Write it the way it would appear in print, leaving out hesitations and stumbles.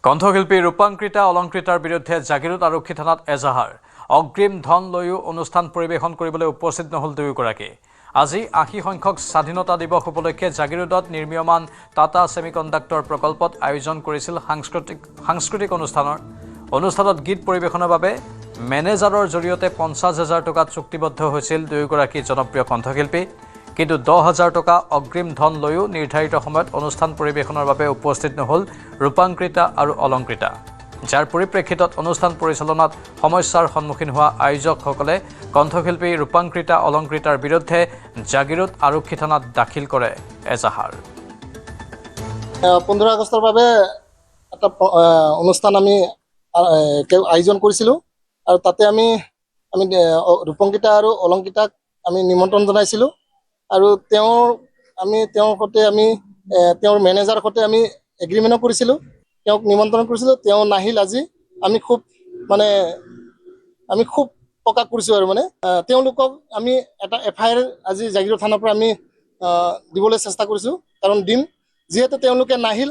কণ্ঠশিল্পী ৰূপাঙ্কিতা অলংকৃতাৰ বিৰুদ্ধে জাগিৰোড আৰক্ষী থানাত এজাহাৰ। অগ্ৰিম ধন লৈও অনুষ্ঠান পৰিৱেশন কৰিবলৈ উপস্থিত নহল দুয়োগৰাকী। আজি ৮০ সংখ্যক স্বাধীনতা দিৱস উপলক্ষে জাগিৰোডত নিৰ্মীয়মান টাটা ছেমিকণ্ডাক্টৰ প্ৰকল্পত আয়োজন কৰিছিল সাংস্কৃতিক অনুষ্ঠানত গীত পৰিৱেশনৰ বাবে মেনেজাৰৰ জৰিয়তে ৫০,০০০ টকাত চুক্তিবদ্ধ হৈছিল দুয়োগৰাকী জনপ্ৰিয় কণ্ঠশিল্পী। কিন্তু ১০,০০০ টকা অগ্ৰিম ধন লৈও নিৰ্ধাৰিত সময়ত অনুষ্ঠান পৰিৱেশনৰ বাবে উপস্থিত নহল ৰূপাঙ্কিতা আৰু অলংকৃতা, যাৰ পৰিপ্ৰেক্ষিতত অনুষ্ঠান পৰিচালনাত সমস্যাৰ সন্মুখীন হোৱা আয়োজকসকলে কণ্ঠশিল্পী ৰূপাঙ্কিতা অলংকৃতাৰ বিৰুদ্ধে জাগিৰোড আৰক্ষী থানাত দাখিল কৰে এজাহাৰ। 15 আগষ্টৰ বাবে এটা অনুষ্ঠান আমি আয়োজন কৰিছিলোঁ আৰু তাতে আমি ৰূপাঙ্কিতা আৰু অলংকৃতাক আমি নিমন্ত্ৰণ জনাইছিলোঁ আৰু তেওঁৰ সৈতে তেওঁৰ মেনেজাৰ সৈতে আমি এগ্ৰিমেণ্টো কৰিছিলোঁ। তেওঁক নিমন্ত্ৰণ কৰিছিলোঁ, তেওঁ নাহিল। আজি আমি খুব প্ৰকাশ কৰিছোঁ আৰু তেওঁলোকক আমি এটা FIR আজি জাগিৰোড থানাৰ পৰা আমি দিবলৈ চেষ্টা কৰিছোঁ, কাৰণ যিহেতু তেওঁলোকে নাহিল